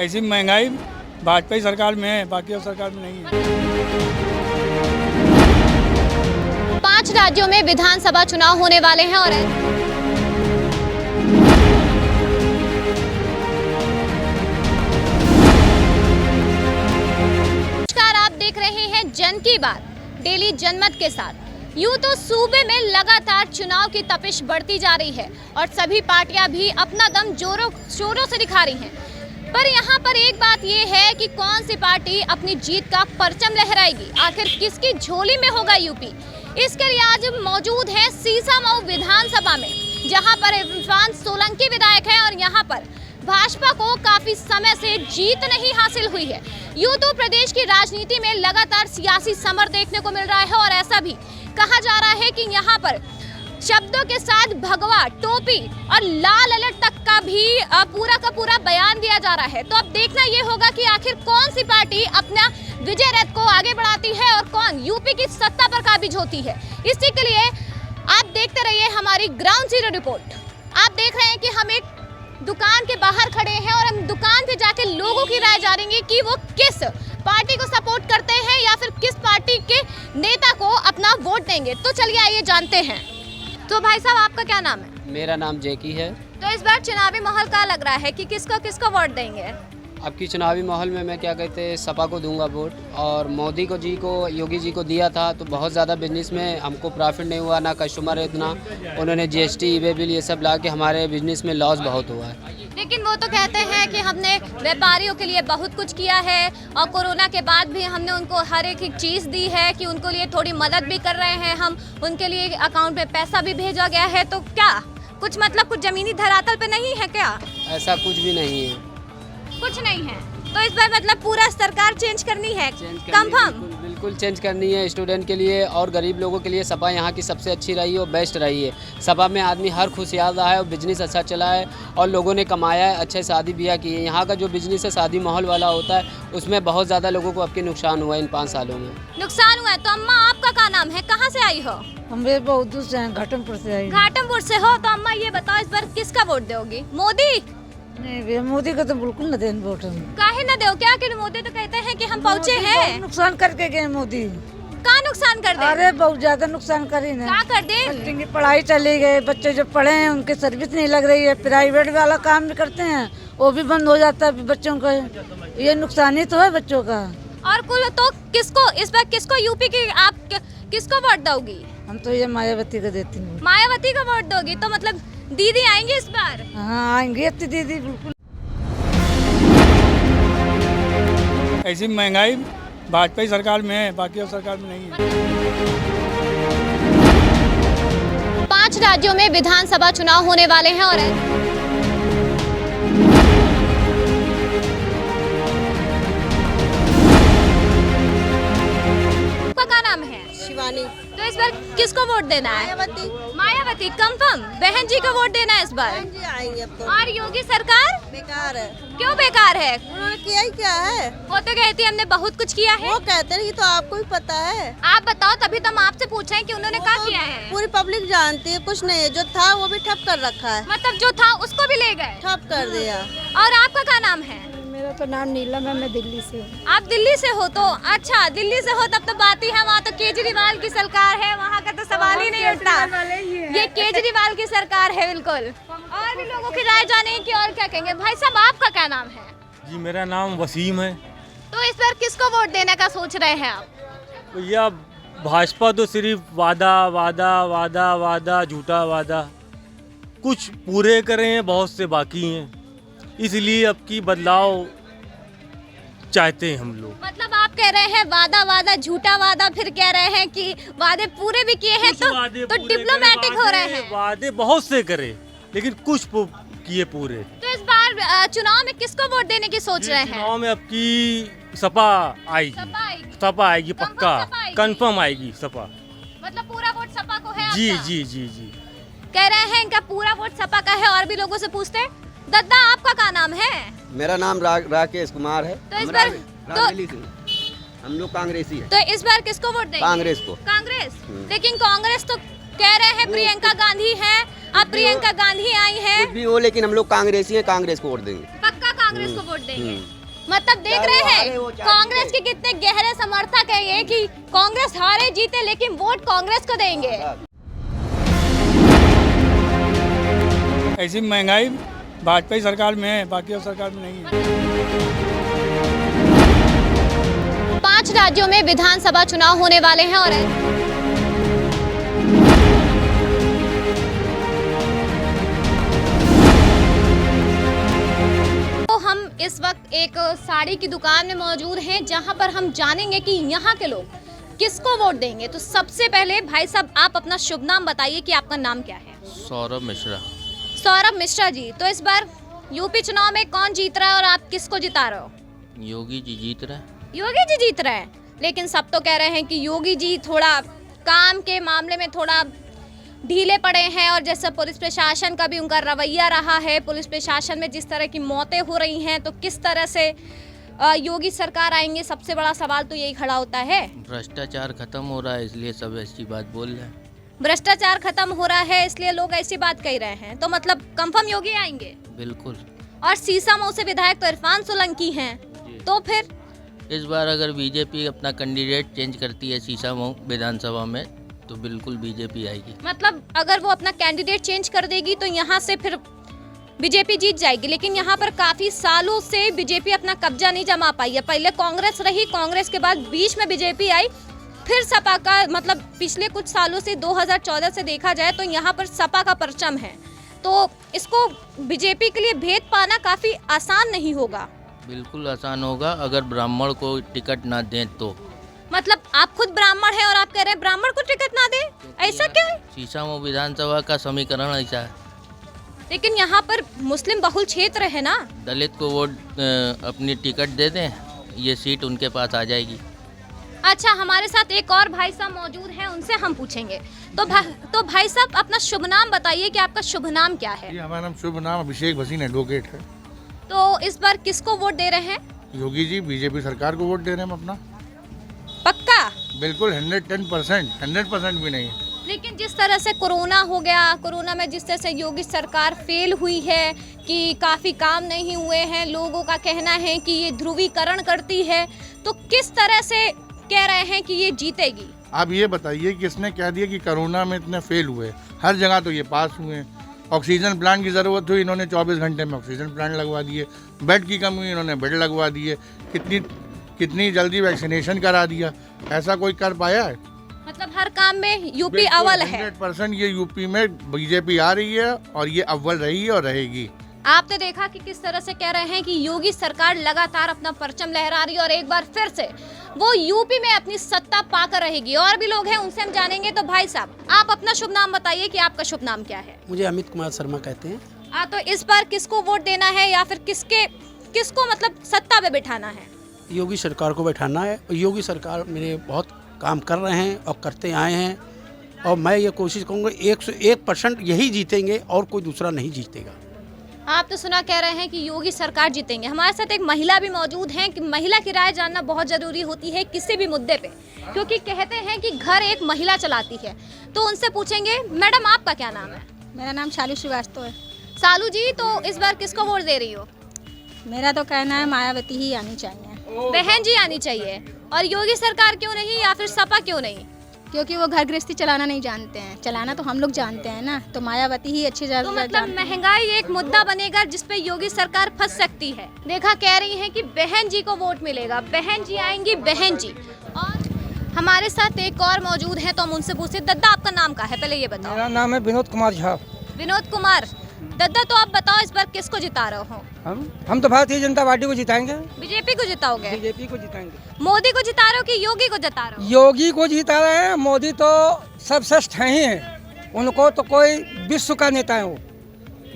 ऐसी महंगाई भाजपा सरकार में है, बाकी और सरकार में नहीं है। 5 राज्यों में विधानसभा चुनाव होने वाले हैं और नमस्कार, आप देख रहे हैं जन की बात डेली जनमत के साथ। यूं तो सूबे में लगातार चुनाव की तपिश बढ़ती जा रही है और सभी पार्टियां भी अपना दम जोरों शोरों से दिखा रही हैं। पर यहाँ पर एक बात ये है कि कौन सी पार्टी अपनी जीत का परचम लहराएगी, आखिर किसकी झोली में होगा यूपी। इसके लिए आज मौजूद है सीसामऊ विधानसभा में, जहाँ पर इरफान सोलंकी विधायक है और यहाँ पर भाजपा को काफी समय से जीत नहीं हासिल हुई है। यूं तो प्रदेश की राजनीति में लगातार सियासी समर देखने को मिल रहा है और ऐसा भी कहा जा रहा है कि यहाँ पर शब्दों के साथ भगवा, टोपी और लाल अलर्ट तक का भी पूरा बयान दिया जा रहा है। तो अब देखना ये होगा कि आखिर कौन सी पार्टी अपना विजय रथ को आगे बढ़ाती है और कौन यूपी की सत्ता पर काबिज होती है। इसी के लिए आप देखते रहिए हमारी ग्राउंड जीरो रिपोर्ट। आप देख रहे हैं कि हम एक दुकान के बाहर खड़े हैं और हम दुकान पे जाके लोगों की राय जानेंगे कि वो किस पार्टी को सपोर्ट करते हैं या फिर किस पार्टी के नेता को अपना वोट देंगे। तो चलिए आइए जानते हैं। तो भाई साहब, आपका क्या नाम है? मेरा नाम जैकी है। तो इस बार चुनावी माहौल क्या लग रहा है कि किसको वोट देंगे? अब की चुनावी माहौल में मैं क्या कहते हैं सपा को दूंगा वोट। और मोदी को योगी जी को दिया था तो बहुत ज़्यादा बिजनेस में हमको प्रॉफिट नहीं हुआ, ना कस्टमर इतना। उन्होंने जीएसटी ईवे बिल ये सब ला के हमारे बिजनेस में लॉस बहुत हुआ है। लेकिन वो तो कहते हैं कि हमने व्यापारियों के लिए बहुत कुछ किया है और कोरोना के बाद भी हमने उनको हर एक चीज़ दी है कि उनको लिए थोड़ी मदद भी कर रहे हैं हम, उनके लिए अकाउंट में पैसा भी भेजा गया है। तो क्या कुछ ज़मीनी धरातल पे नहीं है क्या? ऐसा कुछ भी नहीं है, कुछ नहीं है। तो इस बार पूरा सरकार चेंज करनी है, कंफर्म? बिल्कुल चेंज करनी है। स्टूडेंट के लिए और गरीब लोगों के लिए सपा यहाँ की सबसे अच्छी रही है और बेस्ट रही है। सपा में आदमी हर खुशहाल रहा है और बिजनेस अच्छा चला है और लोगों ने कमाया है, अच्छे शादी ब्याह की है। यहाँ का जो बिजनेस है शादी माहौल वाला होता है, उसमें बहुत ज़्यादा लोगों को अब के नुकसान हुआ है इन 5 सालों में। नुकसान हुआ है। तो अम्मा, आपका क्या नाम है, कहाँ से आई हो? हम बहुत दूर से हैं, घाटमपुर से आई। घाटमपुर से हो? तो अम्मा ये बताओ, इस बार किसका वोट दोगी? मोदी? नहीं, मोदी को तो बिल्कुल न दें वोट। काहे न दो? क्या कि मोदी तो कहते हैं कि हम पहुँचे हैं। नुकसान करके गए मोदी। क्या नुकसान कर दे? अरे बहुत ज्यादा नुकसान करी ना। क्या कर दे? बच्चों की पढ़ाई चली गई, बच्चे जो पढ़े हैं उनकी सर्विस नहीं लग रही है। प्राइवेट वाला काम भी करते हैं वो भी बंद हो जाता है बच्चों का। ये नुकसान ही तो है बच्चों का। और कुल तो इस बार किसको यूपी की आप किसको वोट दोगी? हम तो ये मायावती को देती हूँ। मायावती को वोट दोगी? तो मतलब दीदी आएंगी इस बार? हाँ आएंगी इतनी दीदी बिल्कुल। ऐसी महंगाई भाजपा सरकार में है, बाकी और सरकार में नहीं है। 5 राज्यों में विधानसभा चुनाव होने वाले हैं और आपका क्या नाम है? शिवानी। तो इस बार किसको वोट देना है? मायावती कंफर्म? बहन जी को वोट देना है इस बार? बहन जी आएंगे अब तो। और योगी सरकार बेकार है। क्यों बेकार है? उन्होंने किया ही क्या है? वो तो कहती है हमने बहुत कुछ किया है। वो कहते हैं, ये तो आपको भी पता है। आप बताओ, तभी तो हम आपसे पूछ रहे हैं कि उन्होंने क्या किया है। पूरी पब्लिक जानती है, कुछ नहीं है। जो था वो भी ठप कर रखा है। मतलब जो था उसको भी ले गए, ठप कर दिया। और आपका क्या नाम है? मेरा तो नाम नीलम है, मैं दिल्ली से हूँ। आप दिल्ली से हो? तो अच्छा, दिल्ली से हो तब तो बात ही है। वहाँ तो केजरीवाल की सरकार है, वहाँ का तो सवाल ही नहीं उठता। ये केजरीवाल की सरकार है बिल्कुल। और भी लोगों की राय जाने की, और क्या कहेंगे। भाई साहब, आपका क्या नाम है? जी मेरा नाम वसीम है। तो इस बार किसको वोट देने का सोच रहे हैं आप? भैया भाजपा तो सिर्फ वादा वादा वादा वादा, झूठा वादा। कुछ पूरे करे हैं, बहुत से बाकी हैं, इसलिए अब की बदलाव चाहते हैं हम लोग। मतलब आप कह रहे हैं वादा वादा, झूठा वादा, फिर कह रहे हैं कि वादे पूरे भी किए हैं तो डिप्लोमेटिक हो रहे हैं। वादे बहुत से करे लेकिन कुछ किए पूरे। तो इस बार चुनाव में किसको वोट देने की सोच रहे हैं? चुनाव में अब की सपा आएगी। सपा आएगी पक्का, कंफर्म आएगी सपा। मतलब पूरा वोट सपा को है? जी आपका? जी जी जी कह रहे हैं इनका पूरा वोट सपा का है। और भी लोगों से पूछते हैं। दादा, आपका क्या नाम है? मेरा नाम राकेश कुमार है। तो इस बार हम लोग कांग्रेसी है। तो इस बार किसको वोट देंगे? कांग्रेस को। कांग्रेस? लेकिन कांग्रेस तो कह रहे हैं प्रियंका गांधी है, अब प्रियंका गांधी आई है। कुछ भी हो, लेकिन हम लोग कांग्रेसी हैं, कांग्रेस को वोट देंगे। पक्का कांग्रेस को वोट देंगे। मतलब देख रहे हैं कांग्रेस के कितने गहरे समर्थक है ये कि कांग्रेस हारे जीते लेकिन वोट कांग्रेस को देंगे। ऐसी महंगाई भाजपा सरकार में है, बाकी और सरकार में नहीं है। 5 राज्यों में विधानसभा चुनाव होने वाले हैं और तो हम इस वक्त एक साड़ी की दुकान में मौजूद हैं जहां पर हम जानेंगे कि यहाँ के लोग किसको वोट देंगे। तो सबसे पहले भाई साहब आप अपना शुभ नाम बताइए कि आपका नाम क्या है। सौरभ मिश्रा। सौरभ मिश्रा जी, तो इस बार यूपी चुनाव में कौन जीत रहा है और आप किसको जिता रहे हो? योगी जी जीत रहे हैं। योगी जी जीत रहे हैं, लेकिन सब तो कह रहे हैं कि योगी जी थोड़ा काम के मामले में थोड़ा ढीले पड़े हैं और जैसे पुलिस प्रशासन का भी उनका रवैया रहा है, पुलिस प्रशासन में जिस तरह की मौतें हो रही हैं, तो किस तरह से योगी सरकार आएंगे, सबसे बड़ा सवाल तो यही खड़ा होता है। भ्रष्टाचार खत्म हो रहा है इसलिए सब ऐसी बात बोल रहे हैं। भ्रष्टाचार खत्म हो रहा है इसलिए लोग ऐसी बात कह रहे हैं, तो मतलब कंफर्म योगी आएंगे। बिल्कुल। और सीसामऊ से विधायक तो इरफान सोलंकी हैं, तो फिर इस बार अगर बीजेपी अपना कैंडिडेट चेंज करती है सीसामऊ विधानसभा में तो बिल्कुल बीजेपी आएगी। मतलब अगर वो अपना कैंडिडेट चेंज कर देगी तो यहाँ से फिर बीजेपी जीत जाएगी। लेकिन यहाँ पर काफी सालों से बीजेपी अपना कब्जा नहीं जमा पाई है। पहले कांग्रेस रही, कांग्रेस के बाद बीच में बीजेपी आई, फिर सपा का, मतलब पिछले कुछ सालों से 2014 से देखा जाए तो यहाँ पर सपा का परचम है, तो इसको बीजेपी के लिए भेद पाना काफी आसान नहीं होगा। बिल्कुल आसान होगा अगर ब्राह्मण को टिकट ना दें तो। मतलब आप खुद ब्राह्मण हैं और आप कह रहे हैं ब्राह्मण को टिकट ना दें, ऐसा क्यों है? सीसामऊ विधानसभा का समीकरण ऐसा है। लेकिन यहाँ पर मुस्लिम बहुल क्षेत्र है ना। दलित को वोट अपनी टिकट दे दें, ये सीट उनके पास आ जाएगी। अच्छा, हमारे साथ एक और भाई साहब मौजूद हैं, उनसे हम पूछेंगे। तो भाई साहब अपना शुभ नाम बताइए कि आपका शुभ नाम क्या है? हमारा नाम शुभ नाम अभिषेक भसीन एडवोकेट है। तो इस बार किसको वोट दे रहे हैं? योगी जी, बीजेपी सरकार को वोट दे रहे हैं हम अपना। पक्का? बिल्कुल 110% भी नहीं। लेकिन जिस तरह से कोरोना हो गया, कोरोना में जिस तरह से योगी सरकार फेल हुई है कि काफ़ी काम नहीं हुए हैं, लोगों का कहना है कि ये ध्रुवीकरण करती है, तो किस तरह से कह रहे हैं कि ये जीतेगी? आप ये बताइए कि इसने कह दिया कि कोरोना में इतने फेल हुए, हर जगह तो ये पास हुए। ऑक्सीजन प्लांट की ज़रूरत हुई, इन्होंने 24 घंटे में ऑक्सीजन प्लांट लगवा दिए। बेड की कमी हुई, इन्होंने बेड लगवा दिए। कितनी जल्दी वैक्सीनेशन करा दिया, ऐसा कोई कर पाया है? मतलब हर काम में यूपी अव्वल है। 100% ये यूपी में बीजेपी आ रही है और ये अव्वल रही है और रहेगी। आपने देखा कि किस तरह से कह रहे हैं कि योगी सरकार लगातार अपना परचम लहरा रही है और एक बार फिर से वो यूपी में अपनी सत्ता पाकर रहेगी। और भी लोग हैं, उनसे हम जानेंगे। तो भाई साहब आप अपना शुभ नाम बताइए कि आपका शुभ नाम क्या है? मुझे अमित कुमार शर्मा कहते हैं। तो इस बार किसको वोट देना है या फिर किसको मतलब सत्ता पे बिठाना है? योगी सरकार को बैठाना है। योगी सरकार मेरे बहुत काम कर रहे हैं और करते आए हैं, और मैं ये कोशिश करूँगा 101% यही जीतेंगे और कोई दूसरा नहीं जीतेगा। आप तो सुना कह रहे हैं कि योगी सरकार जीतेंगे। हमारे साथ एक महिला भी मौजूद हैं कि महिला की राय जानना बहुत ज़रूरी होती है किसी भी मुद्दे पे, क्योंकि कहते हैं कि घर एक महिला चलाती है। तो उनसे पूछेंगे। मैडम आपका क्या नाम है? मेरा नाम शालू श्रीवास्तव है। सालू जी, तो इस बार किसको वोट दे रही हो? मेरा तो कहना है मायावती ही आनी चाहिए। बहन जी आनी चाहिए। और योगी सरकार क्यों नहीं या फिर सपा क्यों नहीं? क्योंकि वो घर गृहस्थी चलाना नहीं जानते हैं। चलाना तो हम लोग जानते हैं ना, तो मायावती ही अच्छी तो मतलब महंगाई एक मुद्दा बनेगा जिसपे योगी सरकार फंस सकती है। देखा कह रही हैं कि बहन जी को वोट मिलेगा, बहन जी आएंगी, बहन जी। और हमारे साथ एक और मौजूद है, तो हम उनसे पूछते। दद्दा आपका नाम क्या है, पहले ये बताओ। मेरा नाम है विनोद कुमार झा। विनोद कुमार। दद्दा, तो आप बताओ इस बार किसको जिता रहे हो? हम तो भारतीय जनता पार्टी को जिताएंगे। बीजेपी को जिताओगे? बीजेपी को जिताएंगे। मोदी को जिता रहे हो कि योगी को जिता रहे हो? योगी को जिता रहे हैं। मोदी तो सर्वश्रेष्ठ हैं ही हैं, उनको तो कोई विश्व का नेता है, वो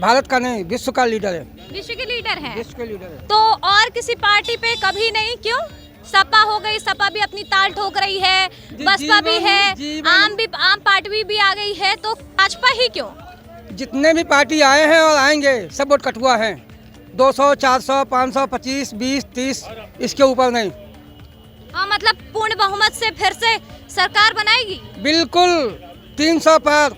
भारत का नहीं, विश्व का लीडर है। विश्व के लीडर है? विश्व के लीडर है। तो और किसी पार्टी पे कभी नहीं? क्यों? सपा हो गई, सपा भी अपनी ताल ठोक रही है, बसपा भी है, आम पार्टी भी आ गई है, तो भाजपा ही क्यों? जितने भी पार्टी आए हैं और आएंगे सब वोट कटुआ हैं। 200, 400, 500, 25, 20, 30, इसके ऊपर नहीं। हाँ, मतलब पूर्ण बहुमत से फिर से सरकार बनाएगी? बिल्कुल 300 पर।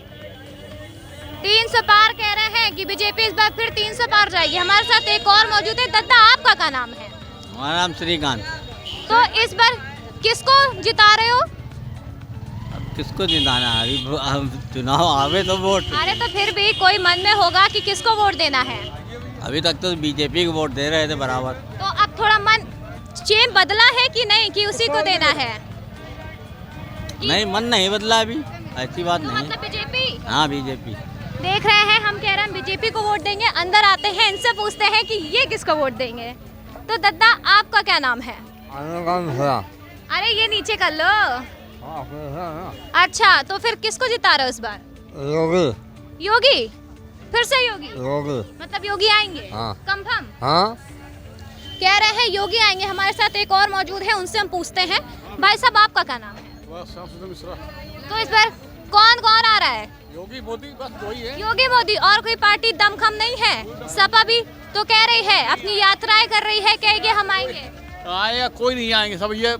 300 पार कह रहे हैं कि बीजेपी इस बार फिर 300 पार जाएगी। हमारे साथ एक और मौजूद है। दद्दा, आपका क्या नाम है? हमारा नाम श्रीकांत। तो इस बार किसको जिता रहे हो? अब किसको जिताना है? अभी चुनाव आवे तो वोट। अरे तो फिर भी कोई मन में होगा कि किसको वोट देना है। अभी तक तो बीजेपी को वोट दे रहे थे बराबर। तो अब थोड़ा मन चेंज बदला है कि नहीं, कि उसी को देना है? नहीं, मन नहीं बदला अभी, ऐसी बात नहीं। मतलब बीजेपी? हाँ, बीजेपी। देख रहे हैं, हम कह रहे हैं बीजेपी को वोट देंगे। अंदर आते हैं, इनसे पूछते हैं कि ये किसको वोट देंगे। तो दद्दा, आपका क्या नाम है? अरे ये नीचे कर लो। अच्छा, तो फिर किसको जिता रहे हो इस बार? योगी। योगी? फिर से योगी? योगी। मतलब योगी आएंगे? हाँ। कंफर्म? हाँ। कह रहे हैं योगी आएंगे। हमारे साथ एक और मौजूद है, उनसे हम पूछते हैं। भाई साहब, आपका क्या नाम है? तो इस बार कौन कौन आ रहा है? योगी मोदी, बस वही है। योगी मोदी, और कोई पार्टी दमखम नहीं है? सपा भी तो कह रही है, अपनी यात्राएं कर रही है, कहेगी हम आएंगे। आएगा कोई नहीं आएंगे, सब ये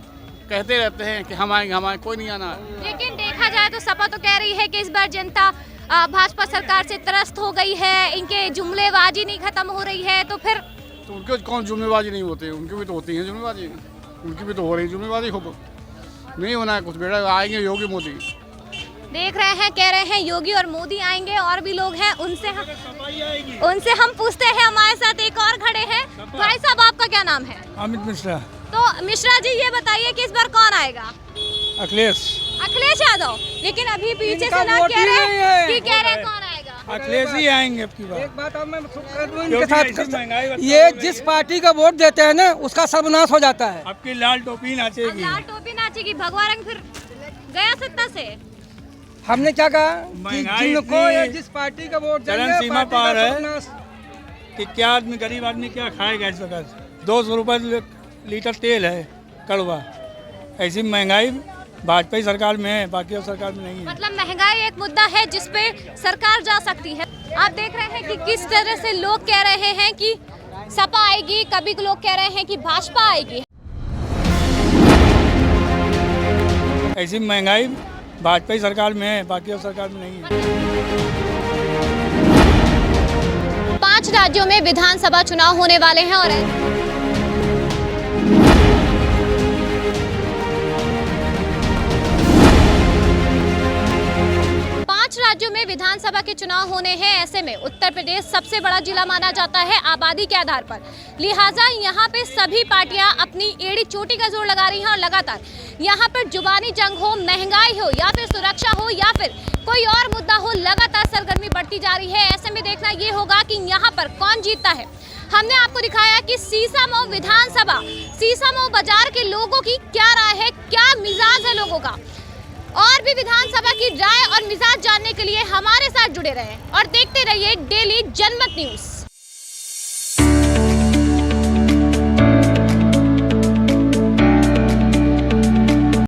कहते रहते हैं कि हम आएंगे, कोई नहीं आना है। लेकिन देखा जाए तो सपा तो कह रही है कि इस बार जनता भाजपा सरकार से त्रस्त हो गई है, इनके जुमलेबाजी नहीं खत्म हो रही है। तो फिर तो उनके कौन जुम्मेबाजी नहीं होती? उनकी भी तो होती है जुम्मेबाजी, उनकी भी तो हो रही जुम्मेबाजी। खूब नहीं होना है कुछ, बेटा आएंगे योगी मोदी। देख रहे हैं, कह रहे हैं योगी और मोदी आएंगे। और भी लोग हैं, उनसे हम पूछते हैं। हमारे साथ एक और खड़े हैं। भाई साहब, आपका क्या नाम है? अमित मिश्रा। तो मिश्रा जी, ये बताइए कि इस बार कौन आएगा? अखिलेश। अखिलेश यादव? लेकिन अभी पीछे से ना कह रहे कौन आएगा? अखिलेश ही आएंगे अब की बार। एक बात और मैं कर दूं इनके साथ, ये जिस पार्टी का वोट देते हैं ना, उसका सर्वनाश हो जाता है। आपकी लाल टोपी नाचेगी। लाल टोपी नाचेगी, भगवा रंग फिर गया सत्ता से। हमने क्या कहा कि जिनको या जिस पार्टी का वोट चलन सीमा पार है कि क्या आदमी, गरीब आदमी क्या खाएगा इस वक्त। 200 रुपये लीटर तेल है कड़वा। ऐसी महंगाई भाजपा सरकार में है, बाकी और सरकार में नहीं है। मतलब महंगाई एक मुद्दा है जिस पे सरकार जा सकती है। आप देख रहे हैं कि किस तरह से लोग कह रहे हैं कि सपा आएगी, कभी लोग कह रहे हैं कि भाजपा आएगी। ऐसी महंगाई भाजपा सरकार में है, बाकी और सरकार में नहीं है। 5 राज्यों में विधानसभा चुनाव होने वाले हैं और 5 राज्यों में विधानसभा के चुनाव होने हैं। ऐसे में उत्तर प्रदेश सबसे बड़ा जिला माना जाता है आबादी के आधार पर। लिहाजा यहाँ पे सभी पार्टियां अपनी एड़ी चोटी का जोर लगा रही हैं और लगातार यहाँ पर जुबानी जंग हो, महंगाई हो या फिर सुरक्षा हो या फिर कोई और मुद्दा हो, लगातार सरगर्मी बढ़ती जा रही है। ऐसे में देखना ये होगा कि यहाँ पर कौन जीतता है। हमने आपको दिखाया कि सीसामऊ विधानसभा, सीसामऊ बाजार के लोगों की क्या राय है, क्या मिजाज है लोगों का। और भी विधानसभा की राय और मिजाज जानने के लिए हमारे साथ जुड़े रहें और देखते रहिए डेली जनमत न्यूज़।